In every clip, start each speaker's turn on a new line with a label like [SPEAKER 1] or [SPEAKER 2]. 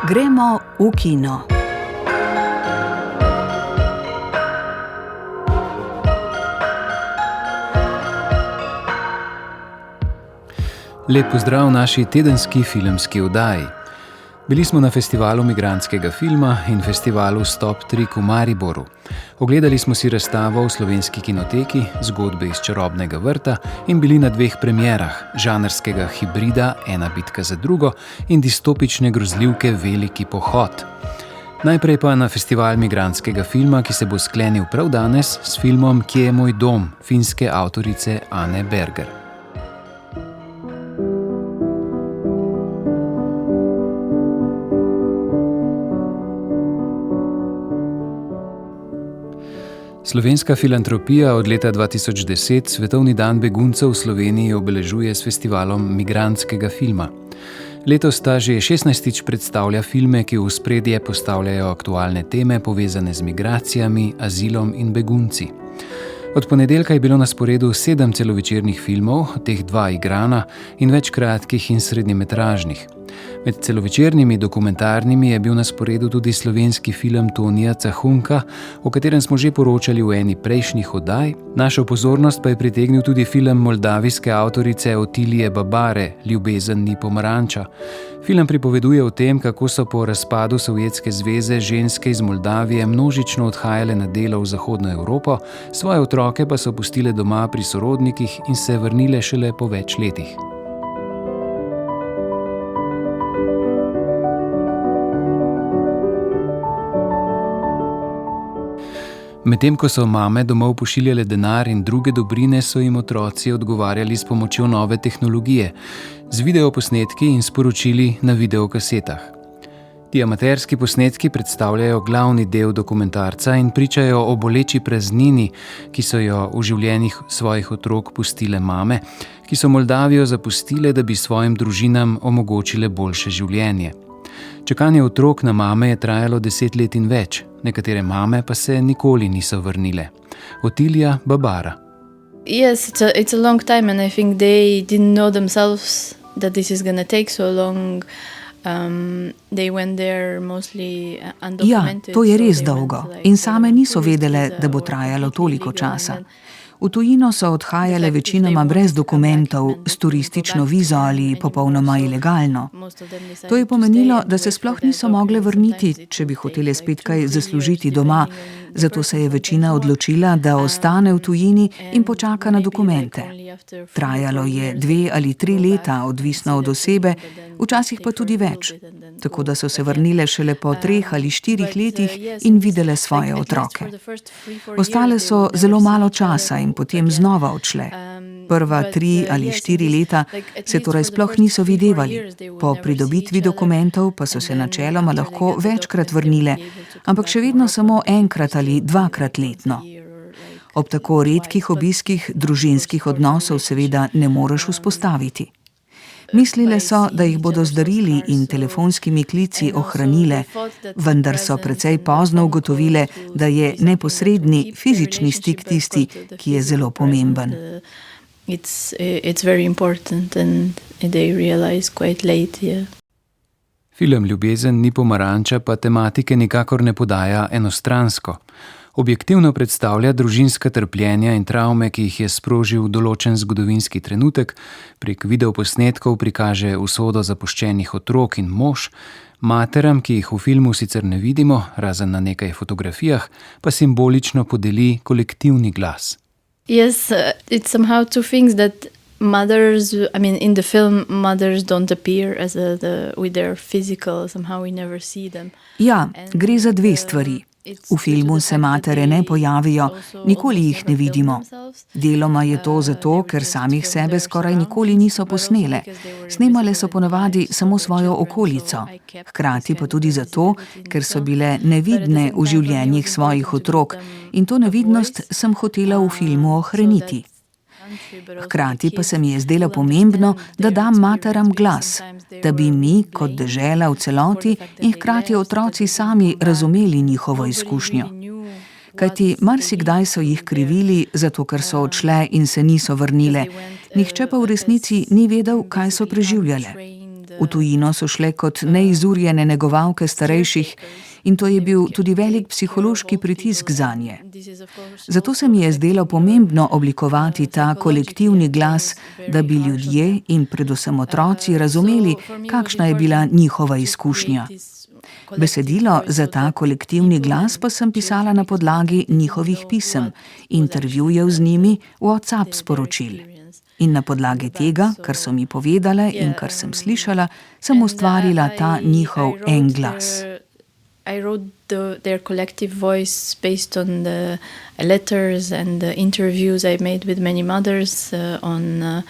[SPEAKER 1] Gremo v kino.
[SPEAKER 2] Lep pozdrav v naši tedenski filmski oddaji. Bili smo na festivalu migrantskega filma in festivalu Stop Trik v Mariboru. Ogledali smo si razstavo v Slovenski kinoteki, Zgodbe iz čarobnega vrta in bili na dveh premierah, žanrskega hibrida Ena bitka za drugo in distopične grozljivke Veliki pohod. Najprej pa na festival migrantskega filma, ki se bo sklenil prav danes s filmom Kje je moj dom, finske avtorice Ane Berger. Slovenska filantropija od leta 2010 Svetovni dan beguncev v Sloveniji obeležuje s festivalom migrantskega filma. Letos ta že 16. predstavlja filme, ki v ospredje postavljajo aktualne teme povezane z migracijami, azilom in begunci. Od ponedeljka je bilo na sporedu 7 celovečernih filmov, od teh 2 igrana in več kratkih in srednjemetražnih. Med celovečernimi dokumentarnimi je bil na sporedu tudi slovenski film Tonija Cahunka, o katerem smo že poročali v eni prejšnjih oddaj. Našo pozornost pa je pritegnil tudi film moldavijske avtorice Otilije Babare, Ljubezen ni pomaranča. Film pripoveduje o tem, kako so po razpadu Sovjetske zveze ženske iz Moldavije množično odhajale na delo v Zahodno Evropo, svoje otroke pa so pustile doma pri sorodnikih in se vrnile šele po več letih. Medtem ko so mame domov pošiljale denar in druge dobrine, so jim otroci odgovarjali s pomočjo nove tehnologije, z videoposnetki in sporočili na videokasetah. Ti amaterski posnetki predstavljajo glavni del dokumentarca in pričajo o boleči praznini, ki so jo v življenjih svojih otrok pustile mame, ki so Moldavijo zapustile, da bi svojim družinam omogočile boljše življenje. Čakanje otrok na mame je trajalo 10 let in več, nekatere mame pa se nikoli niso vrnile. Otilija Babara.
[SPEAKER 3] Yes, it's a long time and I think they didn't know themselves that this is going to take so long. They went there mostly undocumented.
[SPEAKER 1] Ja, to je res dolgo in same niso vedele, da bo trajalo toliko časa. V tujino so odhajale večinoma brez dokumentov, s turistično vizo ali popolnoma ilegalno. To je pomenilo, da se sploh niso mogle vrniti, če bi hotele spet kaj zaslužiti doma, zato se je večina odločila, da ostane v tujini in počaka na dokumente. Trajalo je 2 ali 3 leta, odvisno od osebe, včasih pa tudi več, tako da so se vrnile šele po 3 ali 4 letih in videle svoje otroke. Ostale so zelo malo časa in potem znova odšle. Prva 3 ali 4 leta se torej sploh niso videvali. Po pridobitvi dokumentov pa so se načeloma lahko večkrat vrnile, ampak še vedno samo enkrat ali 2-krat letno. Ob tako redkih obiskih družinskih odnosov seveda ne moreš vzpostaviti. Mislile so, da jih bodo z darili in telefonskimi klici ohranile, vendar so precej pozno ugotovile, da je neposredni fizični stik tisti, ki je zelo pomemben.
[SPEAKER 3] It's very important and they realize quite late, yeah.
[SPEAKER 2] Film Ljubezen ni pomaranča pa tematike nikakor ne podaja enostransko. Objektivno predstavlja družinska trpljenja in travme, ki jih je sprožil določen zgodovinski trenutek, prek videoposnetkov prikaže usodo zapuščenih otrok in mož, materam, ki jih v filmu sicer ne vidimo, razen na nekaj fotografijah, pa simbolično podeli kolektivni glas.
[SPEAKER 3] Yes, it's somehow two things that mothers, in the film, mothers don't appear as with their physical, somehow we never see them.
[SPEAKER 1] Ja, gre za 2 stvari. V filmu se matere ne pojavijo, nikoli jih ne vidimo. Deloma je to zato, ker samih sebe skoraj nikoli niso posnele. Snemale so ponavadi samo svojo okolico. Hkrati pa tudi zato, ker so bile nevidne v življenjih svojih otrok in to nevidnost sem hotela v filmu ohraniti. Hkrati pa se mi je zdelo pomembno, da dam materam glas, da bi mi kot dežela v celoti in hkrati otroci sami razumeli njihovo izkušnjo. Kajti marsikdaj so jih krivili, zato ker so odšle in se niso vrnile. Nihče pa v resnici ni vedel, kaj so preživljale. V tujino so šle kot neizurjene negovalke starejših in to je bil tudi velik psihološki pritisk zanje. Zato se mi je zdelo pomembno oblikovati ta kolektivni glas, da bi ljudje in predvsem otroci razumeli, kakšna je bila njihova izkušnja. Besedilo za ta kolektivni glas pa sem pisala na podlagi njihovih pisem, intervjujev z njimi, WhatsApp sporočil. In na podlagi tega, kar so mi povedale in kar sem slišala, sem ustvarila ta njihov en glas.
[SPEAKER 3] I wrote their collective voice based on the letters and the interviews I made with many mothers on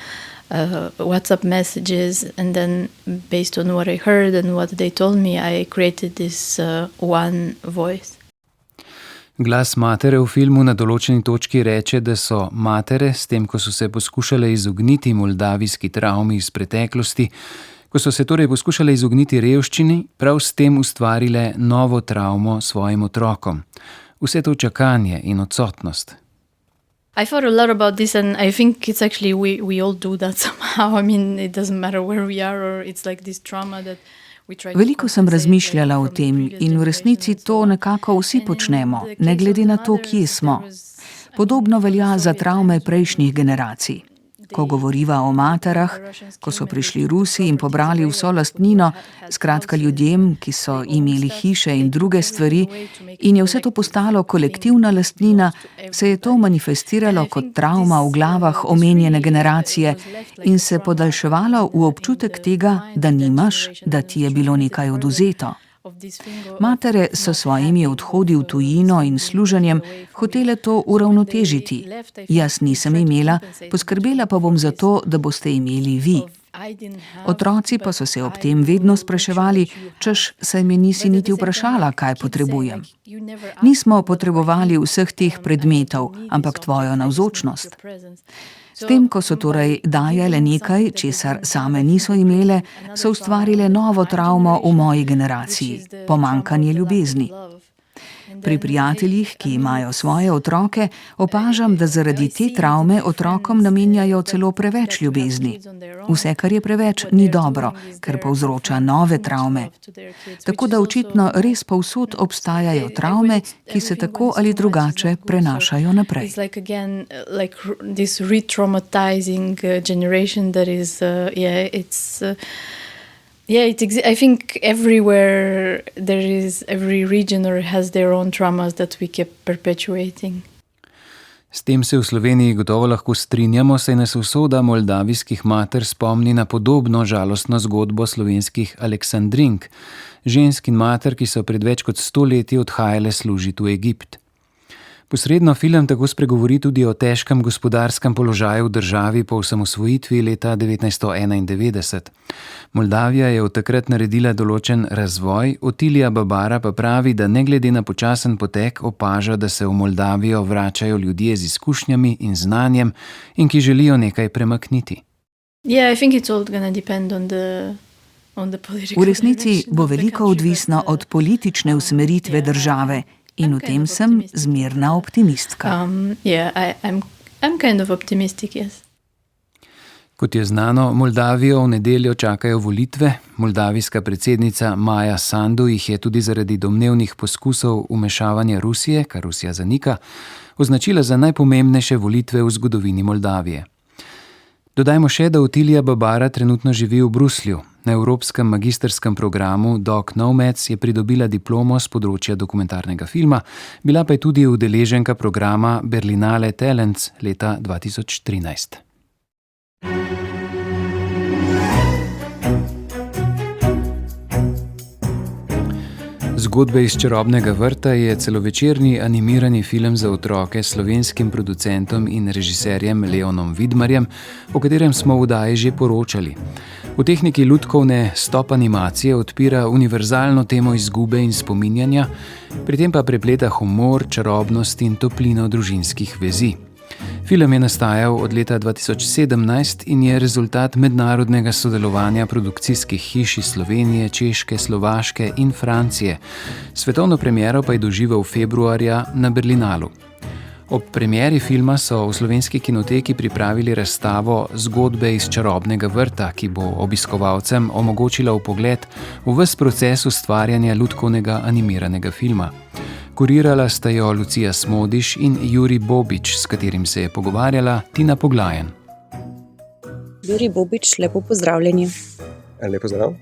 [SPEAKER 3] WhatsApp messages, and then based on what I heard and what they told me, I created this one voice.
[SPEAKER 2] Glas matere v filmu na določeni točki reče, da so matere, s tem, ko so se poskušale izogniti moldavijski travmi iz preteklosti, ko so se torej poskušale izogniti revščini, prav s tem ustvarile novo travmo svojim otrokom. Vse to čakanje in odsotnost.
[SPEAKER 3] I thought a lot about this, and I think it's actually we all do that somehow. I mean, it doesn't matter where we are, or it's like this trauma that we try to.
[SPEAKER 1] Veliko sem razmišljala o tem in v resnici to nekako vsi počnemo, ne glede na to, kje smo. Podobno velja za travme prejšnjih generacij. Ko govoriva o materah, ko so prišli Rusi in pobrali vso lastnino, skratka ljudem, ki so imeli hiše in druge stvari, in je vse to postalo kolektivna lastnina, se je to manifestiralo kot travma v glavah omenjene generacije in se podaljševalo v občutek tega, da nimaš, da ti je bilo nekaj odvzeto. Matere so svojimi odhodi v tujino in služenjem hotele to uravnotežiti. Jaz nisem imela, poskrbela pa bom za to, da boste imeli vi. Otroci pa so se ob tem vedno spraševali, češ, saj me nisi niti vprašala, kaj potrebujem. Nismo potrebovali vseh teh predmetov, ampak tvojo navzočnost. S tem, ko so torej dajale nekaj, česar same niso imele, so ustvarile novo travmo v moji generaciji, pomanjkanje ljubezni. Pri prijateljih, ki imajo svoje otroke, opažam, da zaradi te travme otrokom namenjajo celo preveč ljubezni. Vse, kar je preveč, ni dobro, ker povzroča nove travme. Tako da očitno res povsod obstajajo travme, ki se tako ali drugače prenašajo naprej.
[SPEAKER 3] I think everywhere every region has their own traumas that we keep perpetuating.
[SPEAKER 2] S tem se v Sloveniji gotovo lahko strinjamo, saj nas usoda moldavijskih mater spomni na podobno žalostno zgodbo slovenskih Aleksandrink, žensk in mater, ki so pred več kot 100 leti odhajale služiti v Egipt. Posredno film tako spregovori tudi o težkem gospodarskem položaju v državi po osamosvojitvi leta 1991. Moldavija je od takrat naredila določen razvoj, Otilija Babara pa pravi, da ne glede na počasen potek opaža, da se v Moldavijo vračajo ljudje z izkušnjami in znanjem in ki želijo nekaj premakniti.
[SPEAKER 1] V resnici bo veliko odvisno od politične usmeritve države, in v tem sem zmerna optimistka.
[SPEAKER 3] I'm kind of optimistic, yes.
[SPEAKER 2] Kot je znano, Moldavijo v nedeljo čakajo volitve. Moldavijska predsednica Maja Sandu jih je tudi zaradi domnevnih poskusov vmešavanja Rusije, kar Rusija zanika, označila za najpomembnejše volitve v zgodovini Moldavije. Dodajmo še, da Otilija Babara trenutno živi v Bruslju. Na evropskem magistrskem programu Doc Nomads je pridobila diplomo z področja dokumentarnega filma, bila pa je tudi udeleženka programa Berlinale Talents leta 2013. Zgodbe iz čarobnega vrta je celovečerni animirani film za otroke s slovenskim producentom in režiserjem Leonom Vidmarjem, o katerem smo v oddaji že poročali. V tehniki lutkovne stop animacije odpira univerzalno temo izgube in spominjanja, pri tem pa prepleta humor, čarobnost in toplino družinskih vezi. Film je nastajal od leta 2017 in je rezultat mednarodnega sodelovanja produkcijskih hiš iz Slovenije, Češke, Slovaške in Francije. Svetovno premiero pa je doživel februarja na Berlinalu. Ob premieri filma so v Slovenski kinoteki pripravili razstavo Zgodbe iz čarobnega vrta, ki bo obiskovalcem omogočila vpogled v ves proces ustvarjanja lutkovnega animiranega filma. Kurirala sta jo Lucija Smodiš in Jurij Bobič, s katerim se je pogovarjala Tina Poglajen.
[SPEAKER 4] Jurij Bobič, lepo pozdravljeni.
[SPEAKER 5] Lepo zdrav.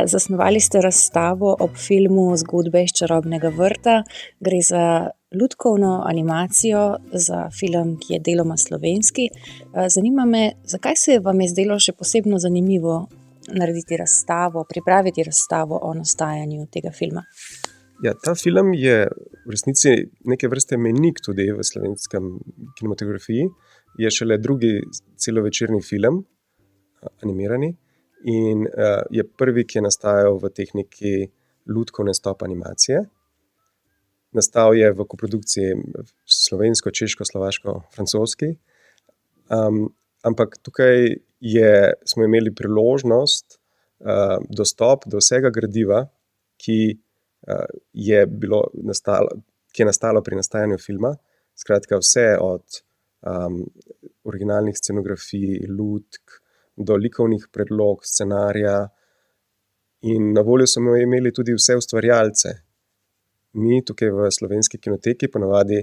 [SPEAKER 4] Zasnovali ste razstavo ob filmu Zgodbe iz čarobnega vrta. Gre za lutkovno animacijo, za film, ki je deloma slovenski. Zanima me, zakaj se vam je zdelo še posebno zanimivo narediti razstavo, pripraviti razstavo o nastajanju tega filma?
[SPEAKER 5] Ja, ta film je v resnici neke vrste mejnik tudi v slovenskem kinematografiji. Je šele drugi celovečerni film, animirani, in je prvi, ki je nastajal v tehniki lutkovne stop animacije. Nastal je v koprodukciji slovensko, češko, slovaško, francoski. Ampak tukaj smo imeli priložnost, dostop do vsega gradiva, ki je nastalo pri nastajanju filma. Skratka, vse od originalnih scenografij, lutk, do likovnih predlog, scenarija, in na voljo smo imeli tudi vse ustvarjalce. Mi tukaj v Slovenski kinoteki ponavadi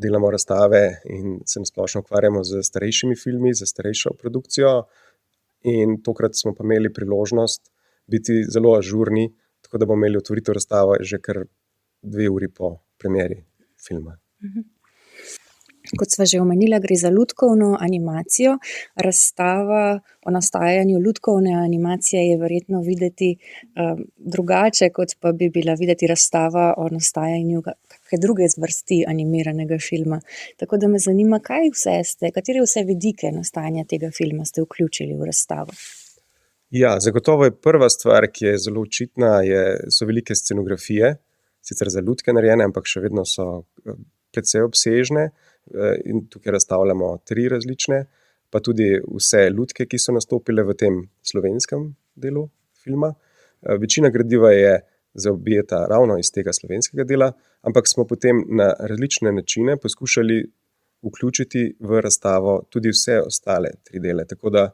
[SPEAKER 5] delamo razstave in se nasplošno ukvarjamo z starejšimi filmi, z starejšo produkcijo, in tokrat smo pa imeli priložnost biti zelo ažurni, tako da bomo imeli otvoritev razstave že kar 2 uri po premieri filma.
[SPEAKER 4] Kot sva že omenila, gre za lutkovno animacijo. Razstava o nastajanju lutkovne animacije je verjetno videti drugače, kot pa bi bila videti razstava o nastajanju kakšne druge zvrsti animiranega filma. Tako da me zanima, katere vse vidike nastajanja tega filma ste vključili v razstavo?
[SPEAKER 5] Ja, zagotovo je prva stvar, ki je zelo očitna, so velike scenografije, sicer za lutke narejene, ampak še vedno so precej obsežne. In tukaj razstavljamo 3 različne, pa tudi vse lutke, ki so nastopile v tem slovenskem delu filma. Večina gradiva je zaobjeta ravno iz tega slovenskega dela, ampak smo potem na različne načine poskušali vključiti v razstavo tudi vse ostale 3 dele, tako da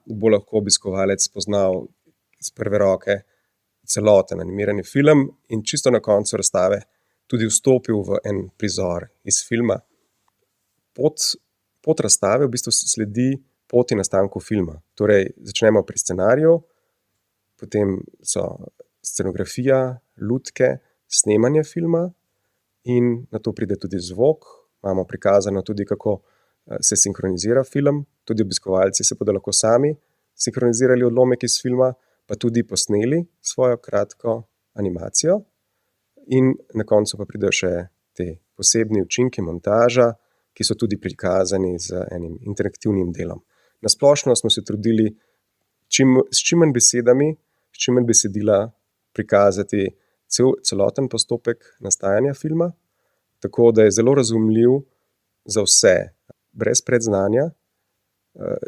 [SPEAKER 5] bo lahko obiskovalec spoznal iz prve roke celoten animirani film in čisto na koncu razstave tudi vstopil v en prizor iz filma. Pot razstave v bistvu sledi poti nastanku filma. Torej, začnemo pri scenariju, potem so scenografija, lutke, snemanje filma in nato pride tudi zvok. Imamo prikazano tudi, kako se sinkronizira film. Tudi obiskovalci se bodo lahko sami sinkronizirali odlomek iz filma, pa tudi posneli svojo kratko animacijo. In na koncu pa pridejo še te posebni učinki, montaža, ki so tudi prikazani z enim interaktivnim delom. Na splošno smo se trudili s čim manj besedami, s čim manj besedila prikazati celoten postopek nastajanja filma, tako da je zelo razumljiv za vse. Brez predznanja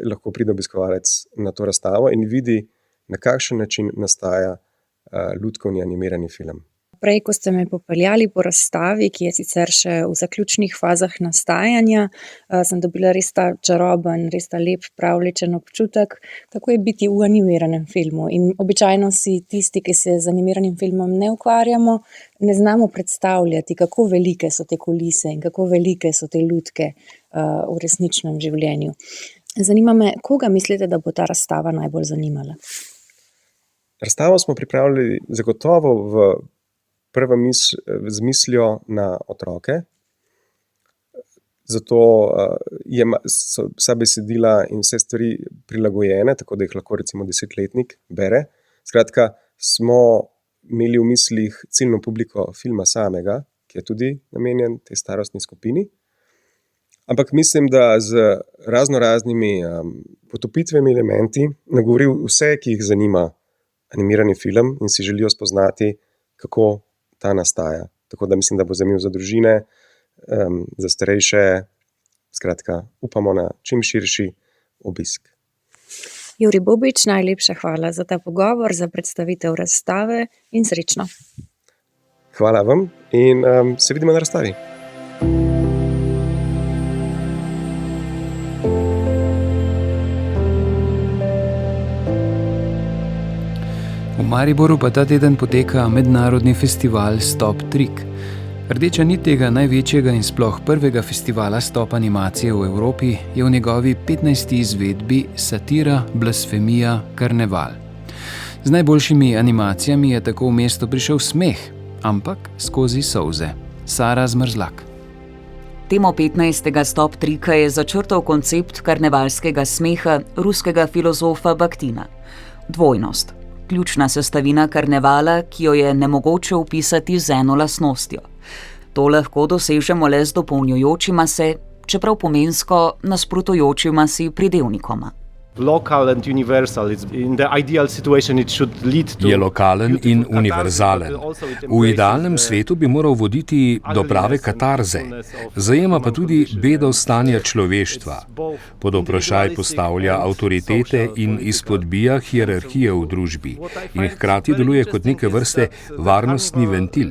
[SPEAKER 5] lahko pride obiskovalec na to razstavo in vidi, na kakšen način nastaja lutkovni animirani film.
[SPEAKER 4] Prej, ko ste me popeljali po razstavi, ki je sicer še v zaključnih fazah nastajanja, sem dobila res ta čaroben, res ta lep, pravljičen občutek, kako je biti v animiranem filmu. In običajno si tisti, ki se z animiranim filmom ne ukvarjamo, ne znamo predstavljati, kako velike so te kulise in kako velike so te lutke v resničnem življenju. Zanima me, koga mislite, da bo ta razstava najbolj zanimala?
[SPEAKER 5] Razstavo smo pripravili zagotovo z mislijo na otroke. Zato so vsa besedila in vse stvari prilagojene, tako da jih lahko recimo 10-letnik bere. Skratka, smo imeli v mislih ciljno publiko filma samega, ki je tudi namenjen tej starostni skupini. Ampak mislim, da z raznoraznimi potopitvimi elementi nagovori vse, ki jih zanima animirani film in si želijo spoznati, kako ta nastaja. Tako da mislim, da bo zanimiv za družine, za starejše. Skratka, upamo na čim širši obisk.
[SPEAKER 4] Jurij Bobič, najlepša hvala za ta pogovor, za predstavitev razstave in srečno.
[SPEAKER 5] Hvala vam in se vidimo na razstavi.
[SPEAKER 2] Mariboru pa ta teden poteka mednarodni festival Stop Trick. Rdeča nit tega največjega in sploh prvega festivala stop animacije v Evropi je v njegovi 15. izvedbi satira, blasfemija, karneval. Z najboljšimi animacijami je tako v mesto prišel smeh, ampak skozi solze. Sara Zmrzlak.
[SPEAKER 6] Temo 15. Stop Tricka je začrtal koncept karnevalskega smeha ruskega filozofa Bakhtina. Dvojnost. Ključna sestavina karnevala, ki jo je nemogoče opisati z eno lastnostjo. To lahko dosežemo le z dopolnjujočima se, čeprav pomensko nasprotujočima si pridevnikoma.
[SPEAKER 7] Je lokalen in univerzalen. V idealnem svetu bi moral voditi do prave katarze. Zajema pa tudi bedo stanja človeštva. Pod vprašaj postavlja avtoritete in izpodbija hierarhije v družbi in hkrati deluje kot neke vrste varnostni ventil.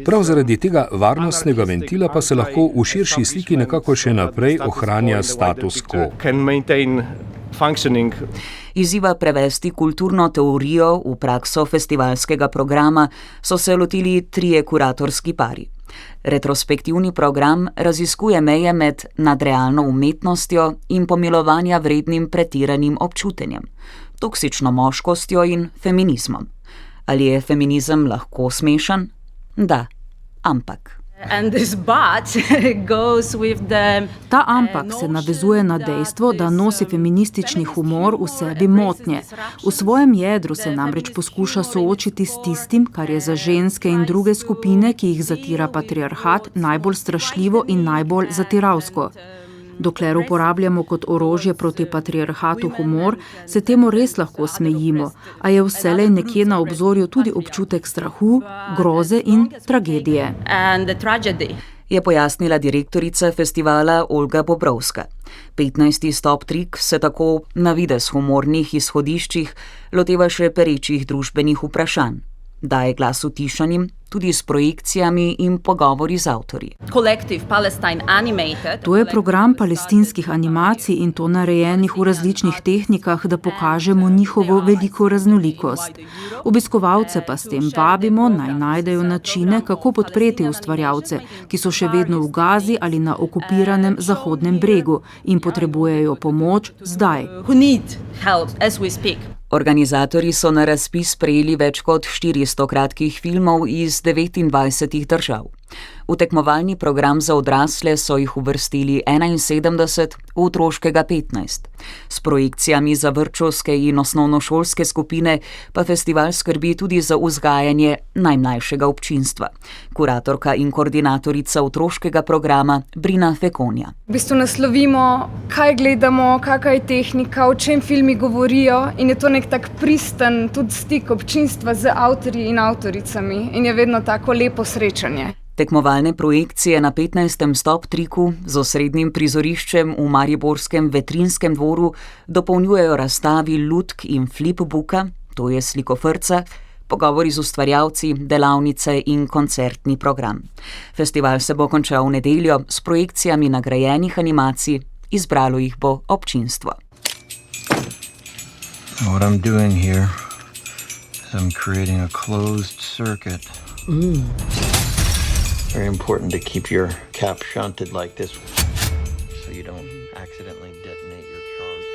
[SPEAKER 7] Prav zaradi tega varnostnega ventila pa se lahko v širši sliki nekako še naprej ohranja status quo.
[SPEAKER 6] Izziva prevesti kulturno teorijo v prakso festivalskega programa so se lotili trije kuratorski pari. Retrospektivni program raziskuje meje med nadrealno umetnostjo in pomilovanja vrednim pretiranim občutenjem, toksično moškostjo in feminizmom. Ali je feminizem lahko smešen? Da, ampak.
[SPEAKER 8] Ta ampak se navezuje na dejstvo, da nosi feministični humor v sebi motnje. V svojem jedru se namreč poskuša soočiti s tistim, kar je za ženske in druge skupine, ki jih zatira patriarhat, najbolj strašljivo in najbolj zatiralsko. Dokler uporabljamo kot orožje proti patriarhatu humor, se temu res lahko smejimo, a je vselej nekje na obzorju tudi občutek strahu, groze in tragedije.
[SPEAKER 6] Je pojasnila direktorica festivala Olga Bobrovska. 15. Stop Trick se tako na videz humornih izhodiščih loteva še perečih družbenih vprašanj. Daje glas utišanim, tudi s projekcijami in pogovori z avtorji.
[SPEAKER 8] To je program palestinskih animacij in to narejenih v različnih tehnikah, da pokažemo njihovo veliko raznolikost. Obiskovalce pa s tem vabimo, naj najdejo načine, kako podpreti ustvarjalce, ki so še vedno v Gazi ali na okupiranem Zahodnem bregu in potrebujejo pomoč zdaj.
[SPEAKER 6] Organizatorji so na razpis prejeli več kot 400 kratkih filmov iz 29 držav. V tekmovalni program za odrasle so jih uvrstili 71, v otroškega 15. S projekcijami za vrtčevske in osnovnošolske skupine pa festival skrbi tudi za vzgajanje najmlajšega občinstva. Kuratorka in koordinatorica otroškega programa Brina Fekonja.
[SPEAKER 9] V bistvu naslovimo, kaj gledamo, kakšna je tehnika, o čem filmi govorijo in je to nek tak pristen tudi stik občinstva z avtorji in avtoricami in je vedno tako lepo srečanje.
[SPEAKER 6] Tekmovalne projekcije na 15. Stop Tricku z osrednjim prizoriščem v mariborskem Vetrinskem dvoru dopolnjujejo razstavi lutk in flipbooka, to je slikofrca, pogovori z ustvarjalci, delavnice in koncertni program. Festival se bo končal v nedeljo s projekcijami nagrajenih animacij, izbralo jih bo občinstvo.
[SPEAKER 10] What I'm doing here is I'm creating a closed circuit. Very important to keep your cap shunted like this so you don't accidentally detonate your charge.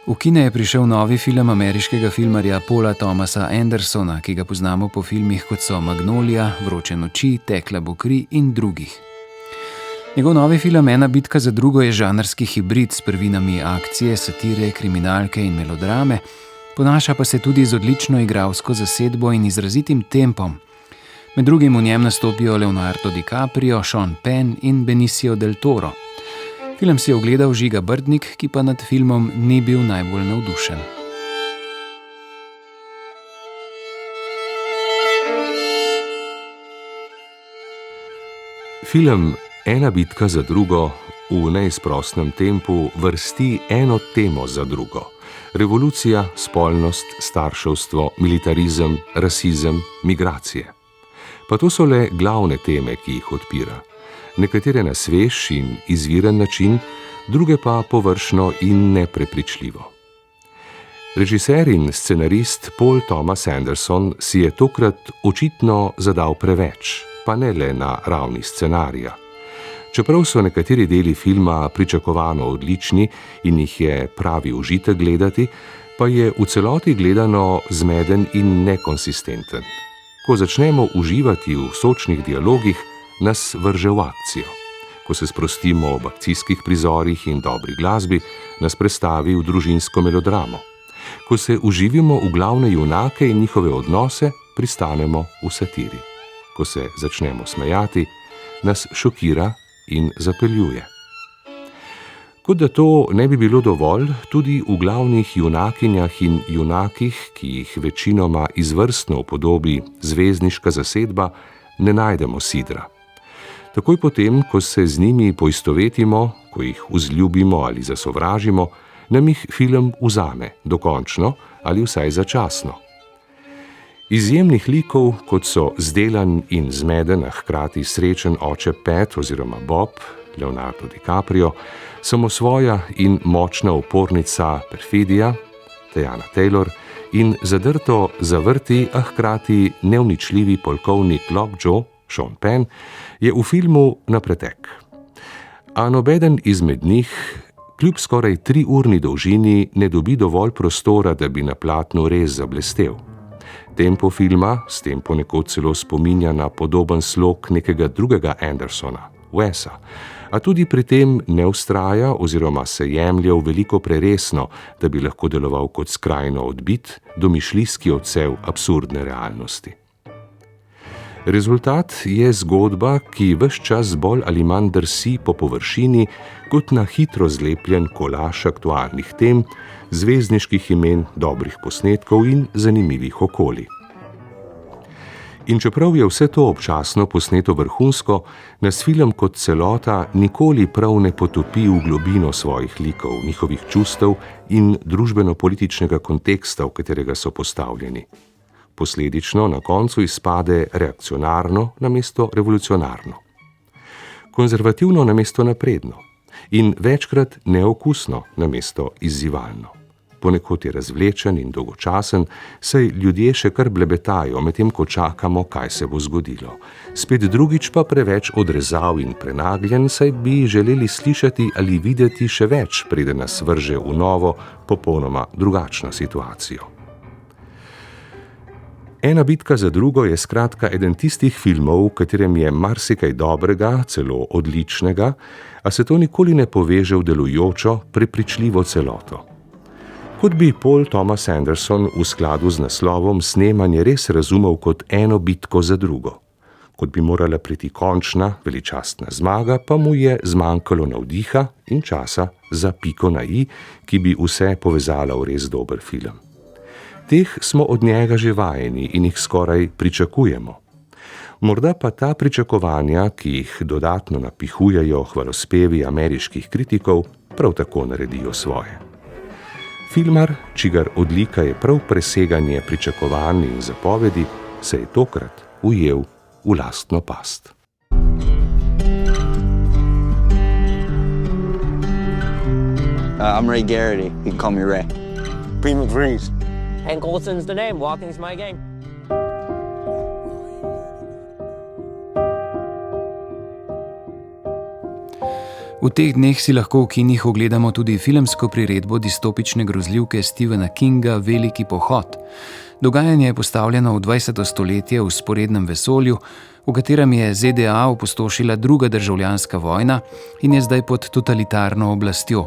[SPEAKER 2] V kine je prišel novi film ameriškega filmarja Paula Thomasa Andersona, ki ga poznamo po filmih kot so Magnolia, Vroče noči, Tekla bo kri in drugih. Njegov novi film Ena bitka za drugo je žanrski hibrid s prvinami akcije, satire, kriminalke in melodrame, ponaša pa se tudi z odlično igralsko zasedbo in izrazitim tempom. Med drugim v njem nastopijo Leonardo DiCaprio, Sean Penn in Benicio del Toro. Film si je ogledal Žiga Brdnik, ki pa nad filmom ni bil najbolj navdušen.
[SPEAKER 11] Film Ena bitka za drugo v neizprostnem tempu vrsti eno temo za drugo. Revolucija, spolnost, starševstvo, militarizem, rasizem, migracije. Pa to so le glavne teme, ki jih odpira. Nekatere na svež in izviren način, druge pa površno in neprepričljivo. Režiser in scenarist Paul Thomas Anderson si je tokrat očitno zadal preveč, pa ne le na ravni scenarija. Čeprav so nekateri deli filma pričakovano odlični in jih je pravi užitek gledati, pa je v celoti gledano zmeden in nekonsistenten. Ko začnemo uživati v sočnih dialogih, nas vrže v akcijo. Ko se sprostimo ob akcijskih prizorih in dobri glasbi, nas prestavi v družinsko melodramo. Ko se uživimo v glavne junake in njihove odnose, pristanemo v satiri. Ko se začnemo smejati, nas šokira in zapeljuje. Kot da to ne bi bilo dovolj, tudi v glavnih junakinjah in junakih, ki jih večinoma izvrstno upodobi zvezdniška zasedba, ne najdemo sidra. Takoj potem, ko se z njimi poistovetimo, ko jih vzljubimo ali zasovražimo, nam jih film vzame, dokončno ali vsaj začasno. Izjemnih likov, kot so zdelan in zmeden, a hkrati srečen oče Pat oziroma Bob, Leonardo DiCaprio, samosvoja in močna upornica Perfidija, Teyana Taylor, in zadrto zavrti, a hkrati neuničljivi polkovnik Lockjaw, Sean Penn, je v filmu na pretek. A nobeden izmed njih, kljub skoraj 3-urni dolžini, ne dobi dovolj prostora, da bi na platnu res zablestel. Tempo filma s tem ponekod celo spominja na podoben slog nekega drugega Andersona, Wesa, a tudi pri tem ne vztraja oziroma se jemlje v veliko preresno, da bi lahko deloval kot skrajno odbit, domišljijski odsev absurdne realnosti. Rezultat je zgodba, ki ves čas bolj ali manj drsi po površini kot na hitro zlepljen kolaž aktualnih tem, zvezdniških imen, dobrih posnetkov in zanimivih okolij. In čeprav je vse to občasno posneto vrhunsko, nas film kot celota nikoli prav ne potopi v globino svojih likov, njihovih čustev in družbeno-političnega konteksta, v katerega so postavljeni. Posledično na koncu izpade reakcionarno namesto revolucionarno, konzervativno namesto napredno in večkrat neokusno namesto izzivalno. Ponekod je razvlečen in dolgočasen, saj ljudje še kar blebetajo, medtem ko čakamo, kaj se bo zgodilo. Spet drugič pa preveč odrezav in prenagljen, saj bi želeli slišati ali videti še več, preden nas vrže v novo, popolnoma drugačno situacijo. Ena bitka za drugo je skratka eden tistih filmov, v katerem je marsikaj dobrega, celo odličnega, a se to nikoli ne poveže v delujočo, prepričljivo celoto. Kot bi Paul Thomas Anderson v skladu z naslovom snemanje res razumel kot eno bitko za drugo. Kot bi morala priti končna, veličastna zmaga, pa mu je zmanjkalo navdiha in časa za piko na i, ki bi vse povezala v res dober film. Teh smo od njega že vajeni in jih skoraj pričakujemo. Morda pa ta pričakovanja, ki jih dodatno napihujejo hvalospevi ameriških kritikov, prav tako naredijo svoje. Filmar, čigar odlika je prav preseganje pričakovanj in zapovedi, se je tokrat ujel v lastno past.
[SPEAKER 10] I'm Ray Garrity. You can call me Ray.
[SPEAKER 12] Beam McVrees.
[SPEAKER 13] Hank Olson's the name. Walking's my game.
[SPEAKER 2] V teh dneh si lahko v kinih ogledamo tudi filmsko priredbo distopične grozljivke Stephena Kinga Veliki pohod. Dogajanje je postavljeno v 20. stoletje v vzporednem vesolju, v katerem je ZDA opustošila druga državljanska vojna in je zdaj pod totalitarno oblastjo.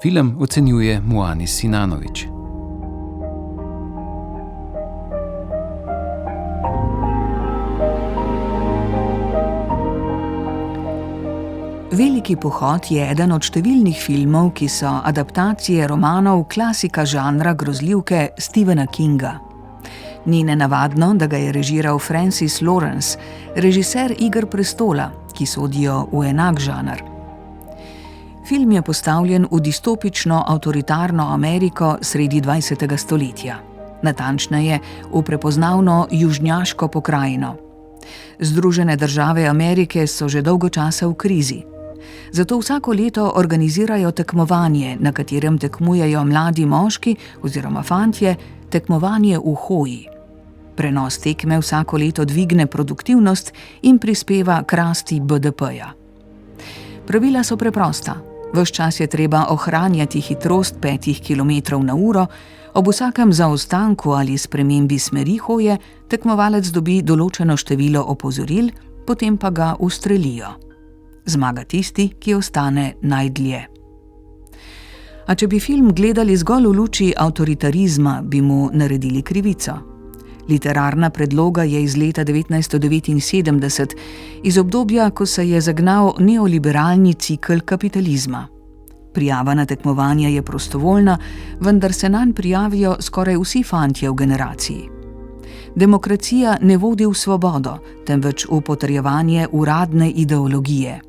[SPEAKER 2] Film ocenjuje Muanis Sinanović.
[SPEAKER 1] Veliki pohod je eden od številnih filmov, ki so adaptacije romanov klasika žanra grozljivke Stephena Kinga. Ni nenavadno, da ga je režiral Francis Lawrence, režiser Iger prestola, ki sodijo v enak žanr. Film je postavljen v distopično avtoritarno Ameriko sredi 20. stoletja, natančneje v prepoznavno južnjaško pokrajino. Združene države Amerike so že dolgo časa v krizi. Zato vsako leto organizirajo tekmovanje, na katerem tekmujejo mladi moški oziroma fantje, tekmovanje v hoji. Prenos tekme vsako leto dvigne produktivnost in prispeva k rasti BDP-ja. Pravila so preprosta. Ves čas je treba ohranjati hitrost 5 km/h, ob vsakem zaostanku ali spremembi smeri hoje tekmovalec dobi določeno število opozoril, potem pa ga ustrelijo. Zmaga tisti, ki ostane najdlje. A če bi film gledali zgolj v luči avtoritarizma, bi mu naredili krivico. Literarna predloga je iz leta 1979, iz obdobja, ko se je zagnal neoliberalni cikel kapitalizma. Prijava na tekmovanje je prostovoljna, vendar se nanj prijavijo skoraj vsi fantje v generaciji. Demokracija ne vodi v svobodo, temveč v potrjevanje uradne ideologije.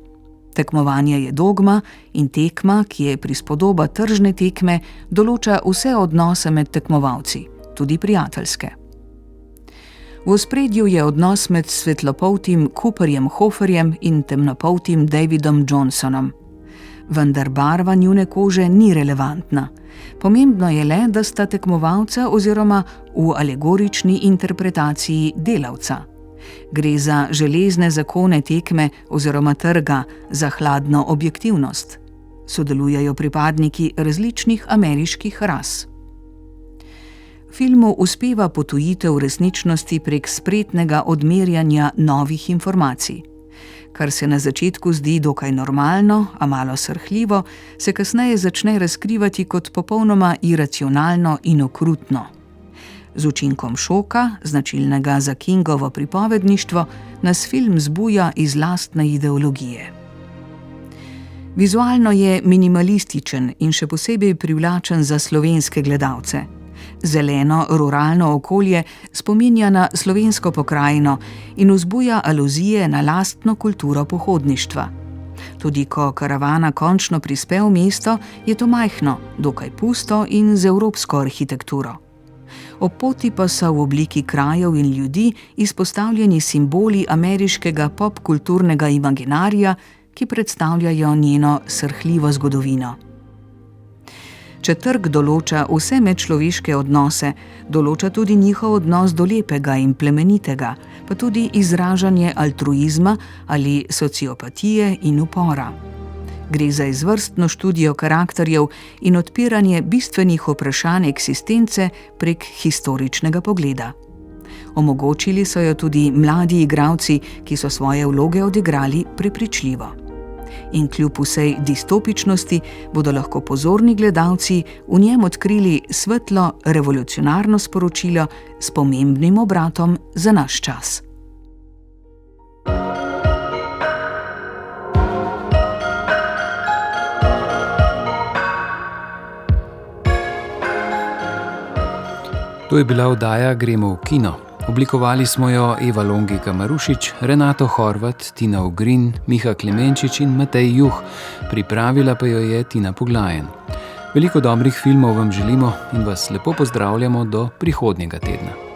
[SPEAKER 1] Tekmovanje je dogma in tekma, ki je prispodoba tržne tekme, določa vse odnose med tekmovalci, tudi prijateljske. V ospredju je odnos med svetlopoltim Cooperjem Hoferjem in temnopoltim Davidom Johnsonom. Vendar barva njune kože ni relevantna. Pomembno je le, da sta tekmovalca oziroma v alegorični interpretaciji delavca. Gre za železne zakone tekme oziroma trga, za hladno objektivnost. Sodelujejo pripadniki različnih ameriških ras. Filmu uspeva potujitev resničnosti prek spretnega odmerjanja novih informacij. Kar se na začetku zdi dokaj normalno, a malo srhljivo, se kasneje začne razkrivati kot popolnoma iracionalno in okrutno. Z učinkom šoka, značilnega za Kingovo pripovedništvo, nas film zbuja iz lastne ideologije. Vizualno je minimalističen in še posebej privlačen za slovenske gledalce. Zeleno, ruralno okolje spominja na slovensko pokrajino in vzbuja aluzije na lastno kulturo pohodništva. Tudi ko karavana končno prispe v mesto, je to majhno, dokaj pusto in z evropsko arhitekturo. Ob poti pa so v obliki krajev in ljudi izpostavljeni simboli ameriškega popkulturnega imaginarija, ki predstavljajo njeno srhljivo zgodovino. Če trg določa vse medčloveške odnose, določa tudi njihov odnos do lepega in plemenitega, pa tudi izražanje altruizma ali sociopatije in upora. Gre za izvrstno študijo karakterjev in odpiranje bistvenih vprašanj eksistence prek historičnega pogleda. Omogočili so jo tudi mladi igralci, ki so svoje vloge odigrali prepričljivo. In kljub vsej distopičnosti bodo lahko pozorni gledalci v njem odkrili svetlo, revolucionarno sporočilo s pomembnim obratom za naš čas.
[SPEAKER 2] To je bila oddaja Gremo v kino. Oblikovali smo jo Eva Longika Marušič, Renato Horvat, Tina Ogrin, Miha Klemenčič in Matej Juh. Pripravila pa jo je Tina Poglajen. Veliko dobrih filmov vam želimo in vas lepo pozdravljamo do prihodnjega tedna.